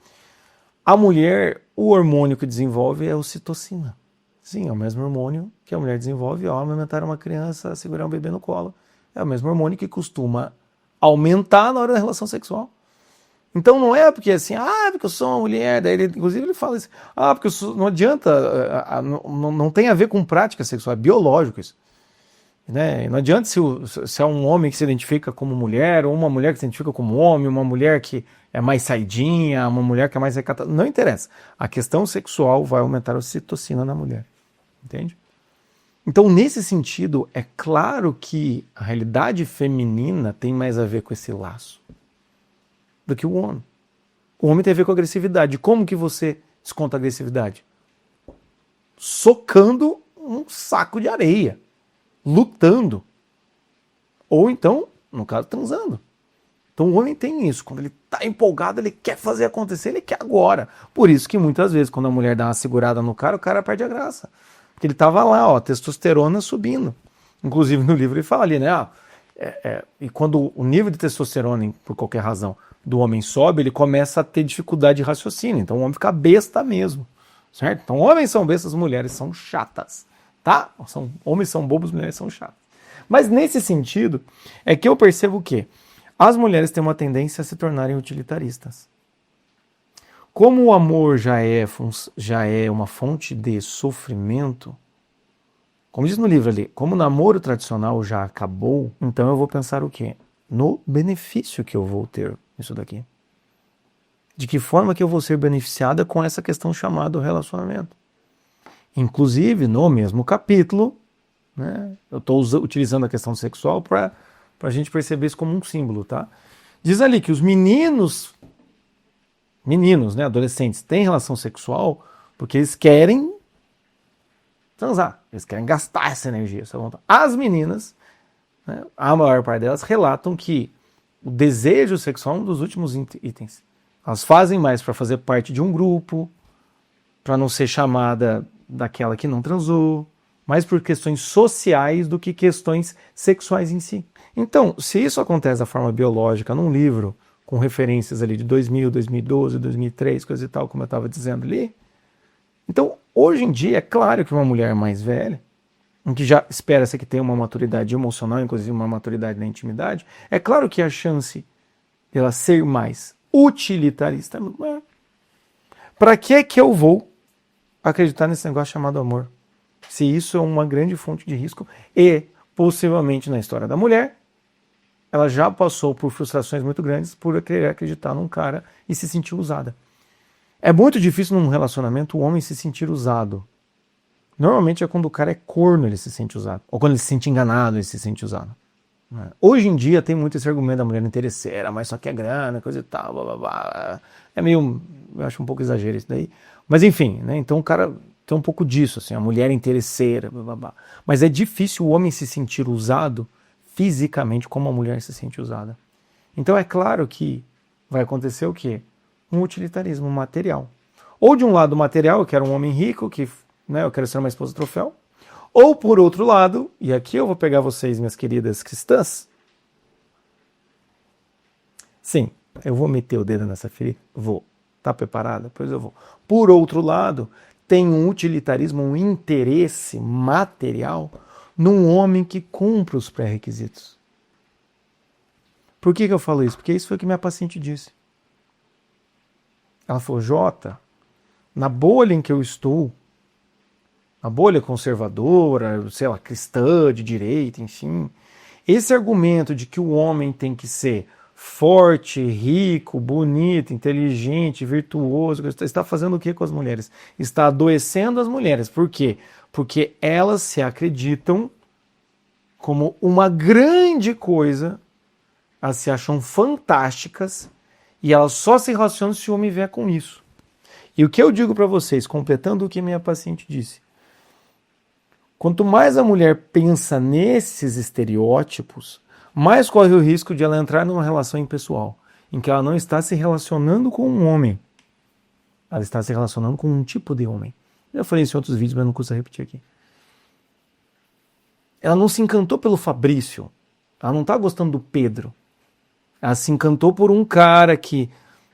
A mulher, o hormônio que desenvolve é a ocitocina. Sim, é o mesmo hormônio que a mulher desenvolve ao amamentar uma criança, segurar um bebê no colo. É o mesmo hormônio que costuma aumentar na hora da relação sexual. Então não é porque assim, porque eu sou uma mulher, daí inclusive ele fala assim, porque não adianta, não tem a ver com prática sexual, é biológico isso. Né? Não adianta se é um homem que se identifica como mulher, ou uma mulher que se identifica como homem, uma mulher que é mais saidinha, uma mulher que é mais recatada. Não interessa. A questão sexual vai aumentar a ocitocina na mulher. Entende? Então, nesse sentido, é claro que a realidade feminina tem mais a ver com esse laço do que o homem. O homem tem a ver com a agressividade. Como que você desconta a agressividade? Socando um saco de areia. Lutando. Ou então, no caso, transando. Então o homem tem isso. Quando ele está empolgado, ele quer fazer acontecer, ele quer agora. Por isso que muitas vezes, quando a mulher dá uma segurada no cara, o cara perde a graça. Porque ele estava lá, testosterona subindo. Inclusive no livro ele fala ali, né? E quando o nível de testosterona, por qualquer razão, do homem sobe, ele começa a ter dificuldade de raciocínio. Então o homem fica besta mesmo. Certo? Então homens são bestas, mulheres são chatas. Tá? Homens são bobos, mulheres são chatas. Mas nesse sentido, é que eu percebo que as mulheres têm uma tendência a se tornarem utilitaristas. Como o amor já é uma fonte de sofrimento, como diz no livro ali, como o namoro tradicional já acabou, então eu vou pensar o quê? No benefício que eu vou ter nisso daqui. De que forma que eu vou ser beneficiada com essa questão chamada relacionamento. Inclusive, no mesmo capítulo, né, eu estou utilizando a questão sexual para a gente perceber isso como um símbolo, tá? Diz ali que os meninos, né, adolescentes, têm relação sexual porque eles querem transar, eles querem gastar essa energia, essa vontade. As meninas, né, a maior parte delas, relatam que o desejo sexual é um dos últimos itens. Elas fazem mais para fazer parte de um grupo, para não ser chamada daquela que não transou, mais por questões sociais do que questões sexuais em si. Então, se isso acontece da forma biológica num livro, com referências ali de 2000, 2012, 2003, coisa e tal, como eu estava dizendo ali, então, hoje em dia, é claro que uma mulher mais velha, em que já espera-se que tenha uma maturidade emocional, inclusive uma maturidade na intimidade, é claro que a chance dela ser mais utilitarista é muito maior. Para que eu vou acreditar nesse negócio chamado amor? Se isso é uma grande fonte de risco e, possivelmente, na história da mulher, ela já passou por frustrações muito grandes por querer acreditar num cara e se sentir usada. É muito difícil num relacionamento o homem se sentir usado. Normalmente é quando o cara é corno ele se sente usado. Ou quando ele se sente enganado ele se sente usado. Hoje em dia tem muito esse argumento da mulher interesseira, mas só quer grana, coisa e tal, blá, blá, blá. É meio, eu acho um pouco exagero isso daí. Mas enfim, né? Então o cara tem um pouco disso, assim, a mulher interesseira, blá, blá, blá. Mas é difícil o homem se sentir usado fisicamente como a mulher se sente usada. Então é claro que vai acontecer o quê? Um utilitarismo material. Ou de um lado material, eu quero um homem rico, que, né, eu quero ser uma esposa troféu. Ou por outro lado, e aqui eu vou pegar vocês, minhas queridas cristãs. Sim, eu vou meter o dedo nessa ferida? Vou. Tá preparada? Pois eu vou. Por outro lado, tem um utilitarismo, um interesse material num homem que cumpre os pré-requisitos. Por que eu falo isso? Porque isso foi o que minha paciente disse. Ela falou, Jota, na bolha em que eu estou, a bolha conservadora, sei lá, cristã, de direita, enfim, esse argumento de que o homem tem que ser forte, rico, bonito, inteligente, virtuoso, está fazendo o que com as mulheres? Está adoecendo as mulheres. Por quê? Porque elas se acreditam como uma grande coisa, elas se acham fantásticas e elas só se relacionam se o homem vier com isso. E o que eu digo para vocês, completando o que minha paciente disse, quanto mais a mulher pensa nesses estereótipos, mais corre o risco de ela entrar numa relação impessoal, em que ela não está se relacionando com um homem, ela está se relacionando com um tipo de homem. Eu já falei isso em outros vídeos, mas não custa repetir aqui. Ela não se encantou pelo Fabrício, ela não está gostando do Pedro, ela se encantou por um cara que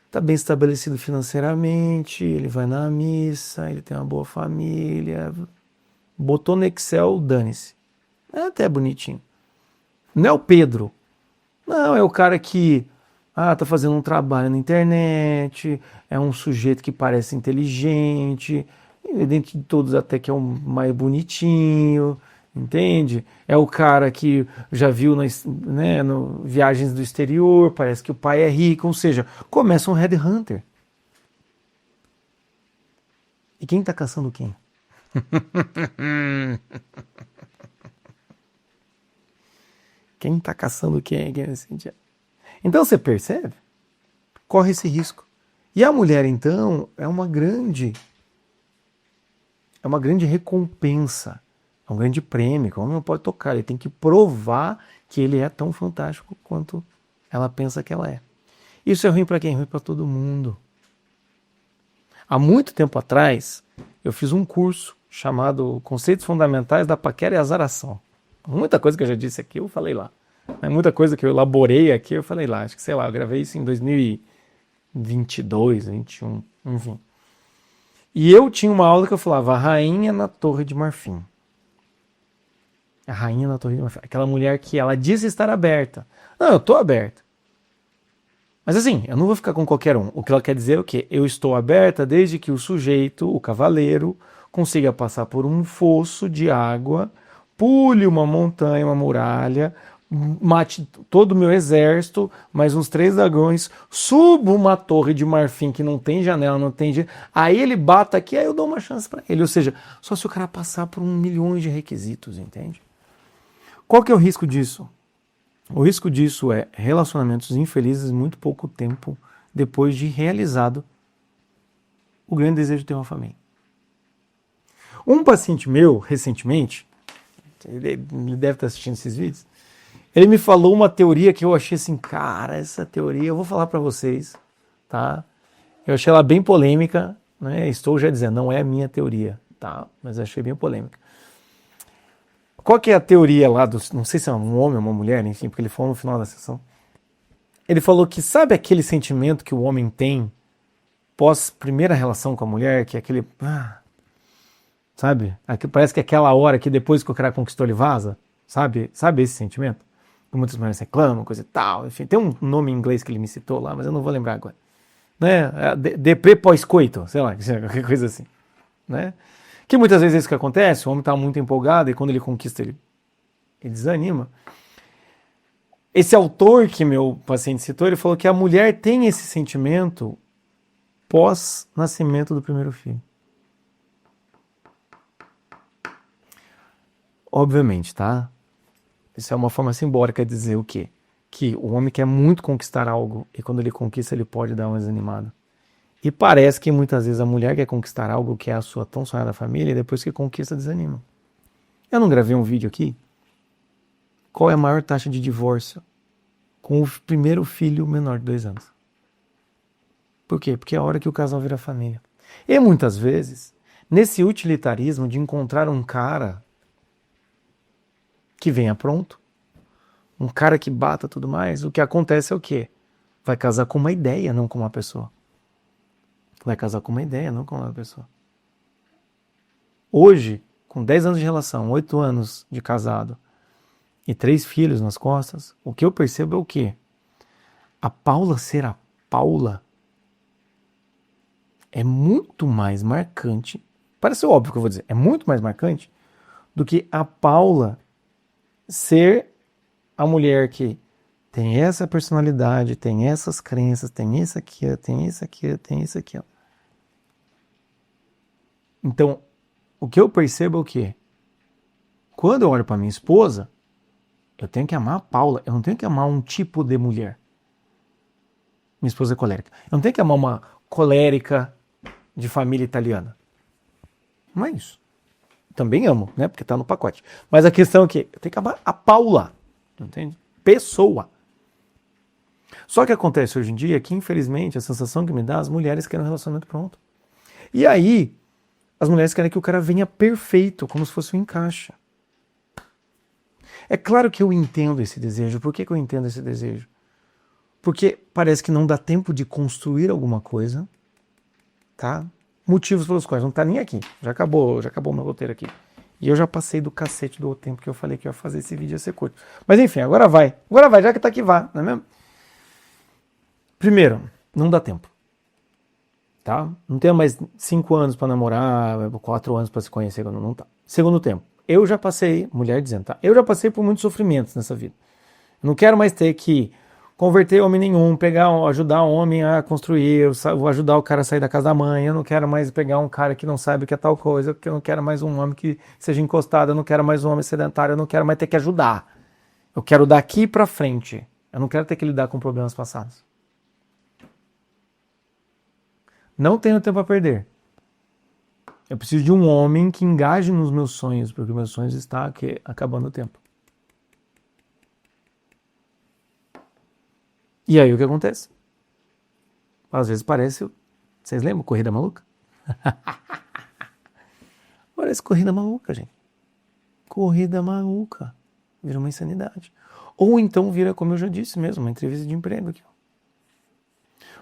está bem estabelecido financeiramente, ele vai na missa, ele tem uma boa família, botou no Excel, dane-se. É até bonitinho. Não é o Pedro. Não, é o cara que tá fazendo um trabalho na internet, é um sujeito que parece inteligente, e dentre de todos até que é o mais bonitinho, entende? É o cara que já viu no viagens do exterior, parece que o pai é rico, ou seja, começa um headhunter. E quem está caçando quem? Quem está caçando quem? Então você percebe? Corre esse risco. E a mulher, então, é uma grande recompensa, é um grande prêmio, que o homem não pode tocar, ele tem que provar que ele é tão fantástico quanto ela pensa que ela é. Isso é ruim para quem? É ruim para todo mundo. Há muito tempo atrás, eu fiz um curso chamado Conceitos Fundamentais da Paquera e Azaração. Muita coisa que eu já disse aqui, eu falei lá. Muita coisa que eu elaborei aqui, eu falei lá. Acho que, sei lá, eu gravei isso em 2022, 2021, enfim. E eu tinha uma aula que eu falava, a rainha na Torre de Marfim. A rainha na Torre de Marfim. Aquela mulher que ela disse estar aberta. Não, eu estou aberta. Mas assim, eu não vou ficar com qualquer um. O que ela quer dizer é o quê? Eu estou aberta desde que o sujeito, o cavaleiro, consiga passar por um fosso de água, pule uma montanha, uma muralha, mate todo o meu exército, mais uns 3 dragões, suba uma torre de marfim que não tem janela, não tem... Aí ele bata aqui, aí eu dou uma chance para ele. Ou seja, só se o cara passar por 1 milhão de requisitos, entende? Qual que é o risco disso? O risco disso é relacionamentos infelizes muito pouco tempo depois de realizado o grande desejo de ter uma família. Um paciente meu, recentemente, ele deve estar assistindo esses vídeos, ele me falou uma teoria que eu achei assim, cara, essa teoria eu vou falar para vocês, tá? Eu achei ela bem polêmica, né? Estou já dizendo, não é a minha teoria, tá? Mas achei bem polêmica. Qual que é a teoria lá do, não sei se é um homem ou uma mulher, enfim, porque ele falou no final da sessão. Ele falou que sabe aquele sentimento que o homem tem pós primeira relação com a mulher, que é aquele, sabe? Parece que é aquela hora que depois que o cara conquistou ele vaza, sabe? Sabe esse sentimento? Que muitas mulheres reclamam, coisa e tal, enfim, tem um nome em inglês que ele me citou lá, mas eu não vou lembrar agora. Né? Deprê pós-coito, sei lá, qualquer coisa assim, né? Que muitas vezes é isso que acontece, o homem está muito empolgado e quando ele conquista ele desanima. Esse autor que meu paciente citou, ele falou que a mulher tem esse sentimento pós-nascimento do primeiro filho. Obviamente, tá? Isso é uma forma simbólica de dizer o quê? Que o homem quer muito conquistar algo e quando ele conquista ele pode dar uma desanimada. E parece que muitas vezes a mulher quer conquistar algo que é a sua tão sonhada família e depois que conquista desanima. Eu não gravei um vídeo aqui? Qual é a maior taxa de divórcio com o primeiro filho menor de 2 anos? Por quê? Porque é a hora que o casal vira família. E muitas vezes, nesse utilitarismo de encontrar um cara que venha pronto, um cara que bata tudo mais, o que acontece é o quê? Vai casar com uma ideia, não com uma pessoa. Vai casar com uma ideia, não com uma pessoa. Hoje, com 10 anos de relação, 8 anos de casado e 3 filhos nas costas, o que eu percebo é o quê? A Paula ser a Paula é muito mais marcante, parece óbvio o que eu vou dizer, é muito mais marcante do que a Paula ser a mulher que tem essa personalidade, tem essas crenças, tem isso aqui, tem isso aqui, tem isso aqui. Então, o que eu percebo é o quê? Quando eu olho para minha esposa, eu tenho que amar a Paula, eu não tenho que amar um tipo de mulher. Minha esposa é colérica. Eu não tenho que amar uma colérica de família italiana. Não é isso. Também amo, né? Porque tá no pacote. Mas a questão é que eu tenho que amar a Paula. Entende? Pessoa. Só que acontece hoje em dia que, infelizmente, a sensação que me dá, as mulheres querem um relacionamento pronto. E aí, as mulheres querem que o cara venha perfeito, como se fosse um encaixe. É claro que eu entendo esse desejo. Por que eu entendo esse desejo? Porque parece que não dá tempo de construir alguma coisa, tá? Motivos pelos quais não tá nem aqui. Já acabou o meu roteiro aqui. E eu já passei do cacete do tempo que eu falei que eu ia fazer esse vídeo, ia ser curto. Mas enfim, agora vai. Agora vai, já que tá aqui, vá, não é mesmo? Primeiro, não dá tempo. Tá? Não tenho mais 5 anos para namorar, 4 anos para se conhecer, não tá. Segundo tempo, eu já passei, mulher dizendo, tá? Eu já passei por muitos sofrimentos nessa vida. Eu não quero mais ter que converter homem nenhum, ajudar o homem a construir, ajudar o cara a sair da casa da mãe, eu não quero mais pegar um cara que não sabe o que é tal coisa, eu não quero mais um homem que seja encostado, eu não quero mais um homem sedentário, eu não quero mais ter que ajudar. Eu quero daqui pra frente. Eu não quero ter que lidar com problemas passados. Não tenho tempo a perder. Eu preciso de um homem que engaje nos meus sonhos, porque meus sonhos estão acabando o tempo. E aí o que acontece? Às vezes parece... Vocês lembram? Corrida maluca? Parece corrida maluca, gente. Corrida maluca. Vira uma insanidade. Ou então vira, como eu já disse mesmo, uma entrevista de emprego aqui.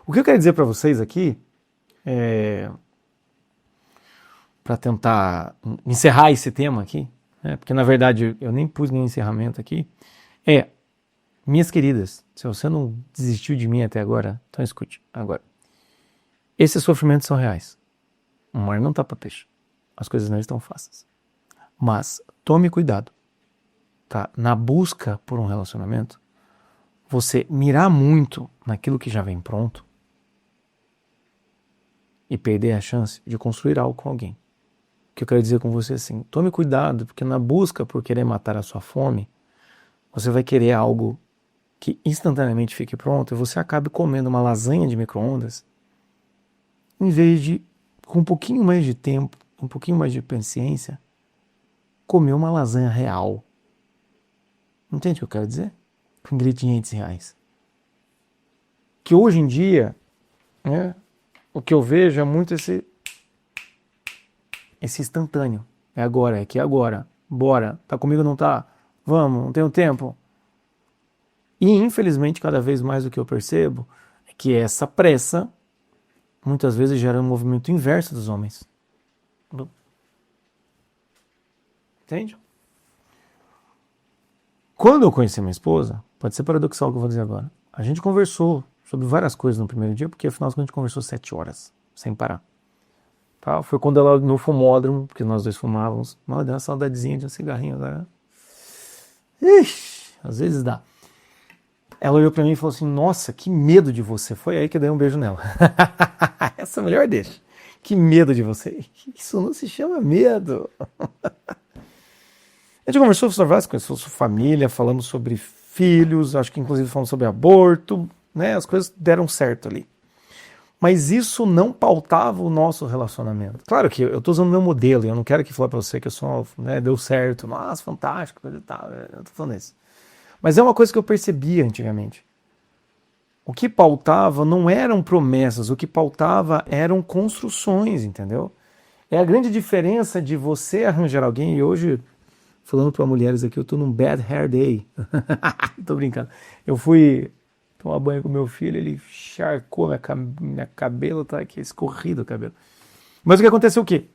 O que eu quero dizer para vocês aqui para tentar encerrar esse tema aqui, né, porque na verdade eu nem pus nenhum encerramento aqui, Minhas queridas, se você não desistiu de mim até agora, então escute agora. Esses sofrimentos são reais. O mar não está para peixe. As coisas não estão fáceis. Mas tome cuidado, tá? Na busca por um relacionamento, você mirar muito naquilo que já vem pronto e perder a chance de construir algo com alguém. O que eu quero dizer com você é assim, tome cuidado, porque na busca por querer matar a sua fome, você vai querer algo que instantaneamente fique pronto e você acabe comendo uma lasanha de micro-ondas em vez de, com um pouquinho mais de tempo, um pouquinho mais de paciência, comer uma lasanha real. Entende o que eu quero dizer? Com ingredientes reais. Que hoje em dia, né, o que eu vejo é muito esse instantâneo. É agora, é aqui agora. Bora. Tá comigo ou não tá? Vamos, não tenho tempo. E infelizmente, cada vez mais o que eu percebo é que essa pressa muitas vezes gera um movimento inverso dos homens. Entende? Quando eu conheci minha esposa, pode ser paradoxal o que eu vou dizer agora, a gente conversou sobre várias coisas no primeiro dia, porque afinal a gente conversou 7 horas, sem parar. Tá? Foi quando ela no fumódromo, porque nós dois fumávamos, deu uma saudadezinha de um cigarrinho agora. Ixi, às vezes dá. Ela olhou pra mim e falou assim, nossa, que medo de você. Foi aí que eu dei um beijo nela. Essa é a melhor deixa. Que medo de você. Isso não se chama medo. A gente conversou sobre várias coisas, sobre família, falamos sobre filhos, acho que inclusive falamos sobre aborto, né? As coisas deram certo ali. Mas isso não pautava o nosso relacionamento. Claro que eu estou usando o meu modelo, e eu não quero que falar para você que eu sou, né, deu certo, nossa, fantástico, coisa e tal, eu tô falando isso. Mas é uma coisa que eu percebia antigamente. O que pautava não eram promessas, o que pautava eram construções, entendeu? É a grande diferença de você arranjar alguém, e hoje, falando para mulheres aqui, eu tô num bad hair day. Tô brincando. Eu fui tomar banho com meu filho, ele encharcou minha cabelo, tá aqui, escorrido o cabelo. Mas o que aconteceu é o quê?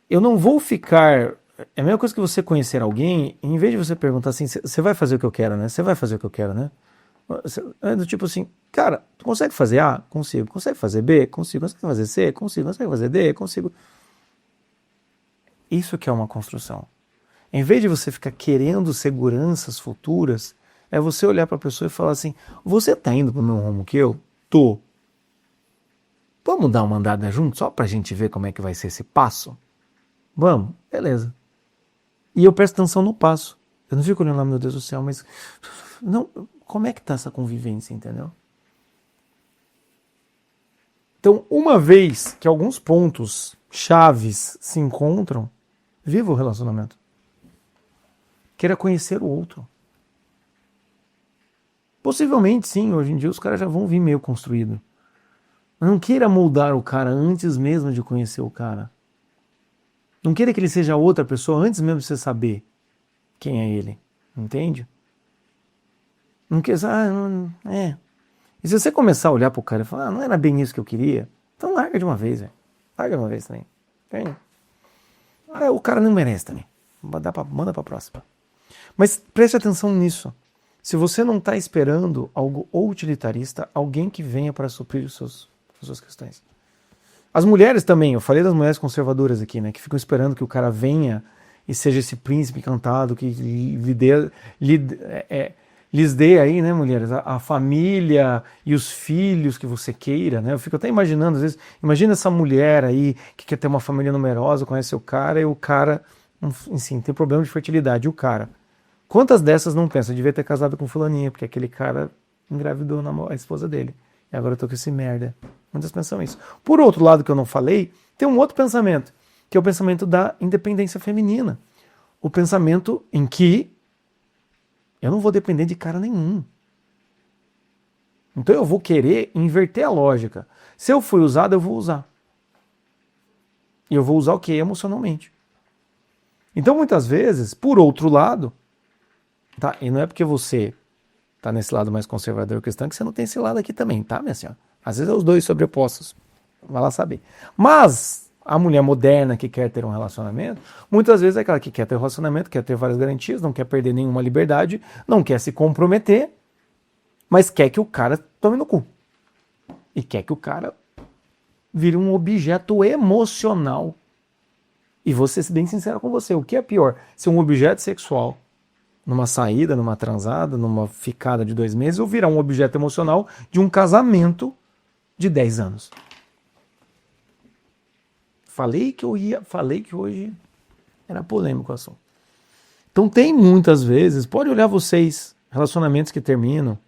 Eu não vou ficar... É a mesma coisa que você conhecer alguém, em vez de você perguntar assim, você vai fazer o que eu quero, né? Você vai fazer o que eu quero, né? É do tipo assim, cara, tu consegue fazer A? Consigo. Consegue fazer B? Consigo. Consegue fazer C? Consigo. Consegue fazer D? Consigo. Isso que é uma construção. Em vez de você ficar querendo seguranças futuras, é você olhar para a pessoa e falar assim, você tá indo pro mesmo rumo que eu? Tô. Vamos dar uma andada junto só pra gente ver como é que vai ser esse passo? Vamos? Beleza. E eu presto atenção no passo. Eu não fico olhando lá, meu Deus do céu, mas... Não, como é que tá essa convivência, entendeu? Então, uma vez que alguns pontos chaves se encontram, viva o relacionamento. Queira conhecer o outro. Possivelmente, sim, hoje em dia os caras já vão vir meio construído. Mas não queira moldar o cara antes mesmo de conhecer o cara. Não queira que ele seja outra pessoa antes mesmo de você saber quem é ele. Entende? Não quer dizer, E se você começar a olhar pro cara e falar, não era bem isso que eu queria, então larga de uma vez, velho. Larga de uma vez também. Entende? O cara não merece também. Manda pra próxima. Mas preste atenção nisso. Se você não está esperando algo utilitarista, alguém que venha para suprir as suas questões. As mulheres também, eu falei das mulheres conservadoras aqui, né, que ficam esperando que o cara venha e seja esse príncipe encantado que lhes dê aí, né, mulheres, a família e os filhos que você queira, né? Eu fico até imaginando, às vezes, imagina essa mulher aí que quer ter uma família numerosa, conhece o cara e o cara, enfim, tem problema de fertilidade. E o cara, quantas dessas não pensam, devia ter casado com fulaninha, porque aquele cara engravidou a esposa dele. E agora eu tô com esse merda. Muitas pensam isso. Por outro lado, que eu não falei, tem um outro pensamento, que é o pensamento da independência feminina. O pensamento em que eu não vou depender de cara nenhum. Então eu vou querer inverter a lógica. Se eu fui usado, eu vou usar. E eu vou usar o quê? Emocionalmente. Então muitas vezes, por outro lado, tá? E não é porque você tá nesse lado mais conservador cristão que você não tem esse lado aqui também, tá, minha senhora? Às vezes é os dois sobrepostos. Vai lá saber. Mas A mulher moderna que quer ter um relacionamento, muitas vezes é aquela que quer ter um relacionamento, quer ter várias garantias, não quer perder nenhuma liberdade, não quer se comprometer, mas quer que o cara tome no cu. E quer que o cara vire um objeto emocional. E vou ser bem sincero com você, o que é pior? Ser um objeto sexual numa saída, numa transada, numa ficada de 2 meses, ou virar um objeto emocional de um casamento de 10 anos. Falei que hoje era polêmico o assunto. Então tem muitas vezes, pode olhar vocês, relacionamentos que terminam.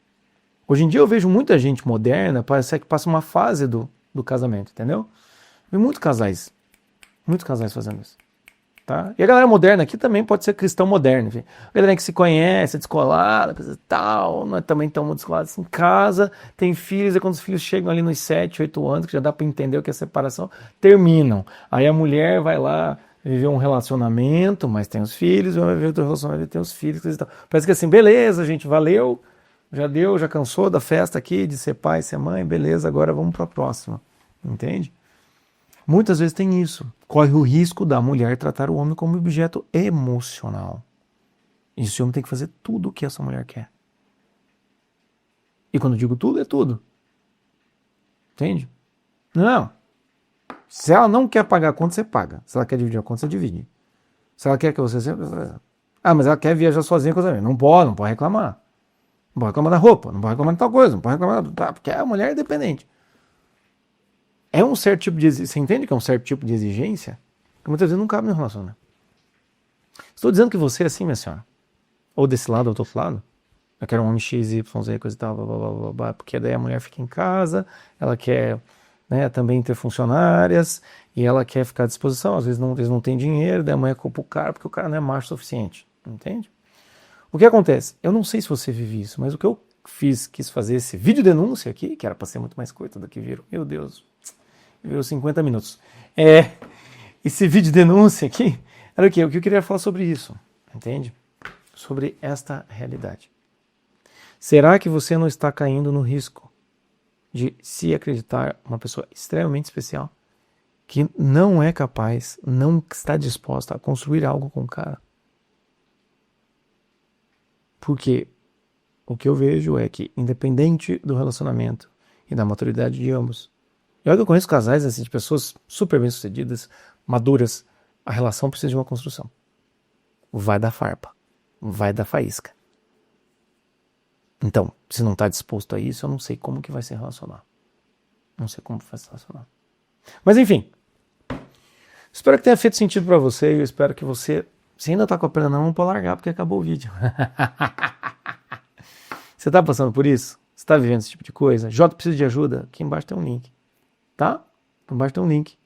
Hoje em dia eu vejo muita gente moderna, parece que passa uma fase do casamento, entendeu? Vi muitos casais fazendo isso. Tá? E a galera moderna aqui também pode ser cristão moderno. Enfim. A galera que se conhece, é descolada, coisa tal, não é também tão descolada assim, em casa, tem filhos, e quando os filhos chegam ali nos 7, 8 anos, que já dá para entender o que é separação, terminam. Aí a mulher vai lá viver um relacionamento, mas tem os filhos, vai viver outro relacionamento, tem os filhos, coisa tal. Parece que assim, beleza, gente, valeu, já deu, já cansou da festa aqui, de ser pai, ser mãe, beleza, agora vamos para a próxima. Entende? Muitas vezes tem isso. Corre o risco da mulher tratar o homem como objeto emocional. E esse homem tem que fazer tudo o que essa mulher quer. E quando eu digo tudo, é tudo. Entende? Não. Se ela não quer pagar a conta, você paga. Se ela quer dividir a conta, você divide. Se ela quer que você... Ah, mas ela quer viajar sozinha com os amigos. Não pode reclamar. Não pode reclamar da roupa, não pode reclamar de tal coisa, não pode reclamar... Porque a mulher é dependente. É um certo tipo de exigência. Você entende que é um certo tipo de exigência? Que muitas vezes não cabe no relacionamento. Estou dizendo que você é assim, minha senhora. Ou desse lado, ou do outro lado. Eu quero um homem X, Y, Z, coisa e tal, blá, blá, blá, blá, blá, porque daí a mulher fica em casa, ela quer, né, também ter funcionárias, e ela quer ficar à disposição. Às vezes eles não têm dinheiro, daí a mulher culpa o cara, porque o cara não é macho o suficiente. Entende? O que acontece? Eu não sei se você vive isso, mas o que eu quis fazer esse vídeo denúncia aqui, que era para ser muito mais curto do que virou. Meu Deus. Virou 50 minutos. Esse vídeo de denúncia aqui era o quê? O que eu queria falar sobre isso, entende? Sobre esta realidade. Será que você não está caindo no risco de se acreditar uma pessoa extremamente especial que não é capaz, não está disposta a construir algo com o cara? Porque o que eu vejo é que, independente do relacionamento e da maturidade de ambos, eu conheço casais assim, de pessoas super bem-sucedidas, maduras, a relação precisa de uma construção. Vai dar farpa, vai dar faísca. Então, se não está disposto a isso, eu não sei como que vai se relacionar. Não sei como vai se relacionar. Mas enfim, espero que tenha feito sentido para você, eu espero que você, se ainda está com a perna na mão, pode largar, porque acabou o vídeo. Você está passando por isso? Você está vivendo esse tipo de coisa? Jota precisa de ajuda? Aqui embaixo tem um link. Tá? Embaixo tem um link.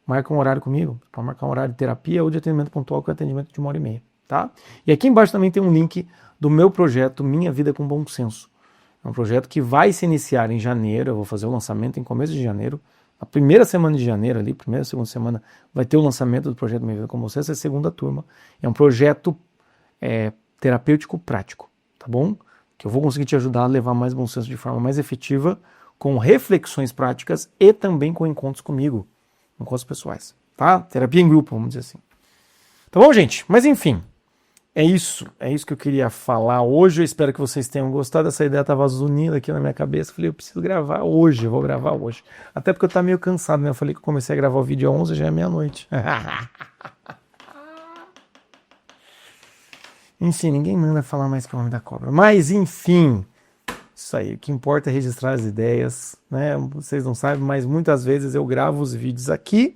Marca um horário comigo. Pode marcar um horário de terapia ou de atendimento pontual, que é atendimento de 1h30. Tá? E aqui embaixo também tem um link do meu projeto Minha Vida com Bom Senso. É um projeto que vai se iniciar em janeiro. Eu vou fazer o lançamento em começo de janeiro. A primeira semana de janeiro, ali, primeira, segunda semana, vai ter o lançamento do projeto Minha Vida com Bom Senso. É a segunda turma. É um projeto terapêutico prático. Tá bom? Que eu vou conseguir te ajudar a levar mais bom senso de forma mais efetiva, com reflexões práticas e também com encontros comigo, encontros pessoais, tá? Terapia em grupo, vamos dizer assim. Tá bom, gente? Mas enfim, é isso que eu queria falar hoje. Eu espero que vocês tenham gostado. Essa ideia estava zunindo aqui na minha cabeça. Eu falei, eu preciso gravar hoje, eu vou gravar hoje. Até porque eu estava meio cansado, né? Eu falei que eu comecei a gravar o vídeo às 11, já é meia-noite. Enfim, ninguém manda falar mais que o Homem da Cobra. Mas, enfim, isso aí. O que importa é registrar as ideias, né? Vocês não sabem, mas muitas vezes eu gravo os vídeos aqui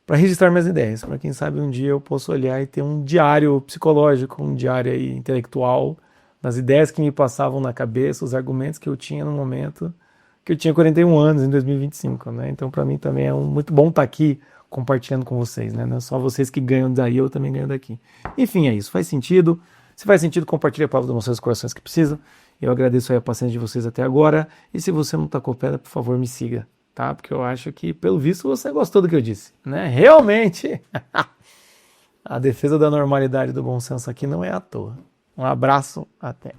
para registrar minhas ideias. Para quem sabe um dia eu posso olhar e ter um diário psicológico, um diário aí intelectual das ideias que me passavam na cabeça, os argumentos que eu tinha no momento que eu tinha 41 anos, em 2025, né? Então, para mim também é muito bom estar aqui compartilhando com vocês, né? Não é só vocês que ganham daí, eu também ganho daqui. Enfim, é isso. Faz sentido? Se faz sentido, compartilhe a palavra dos vocês corações que precisam. Eu agradeço aí a paciência de vocês até agora. E se você não está com pedra, por favor, me siga, tá? Porque eu acho que, pelo visto, você gostou do que eu disse, né? Realmente, a defesa da normalidade e do bom senso aqui não é à toa. Um abraço, até.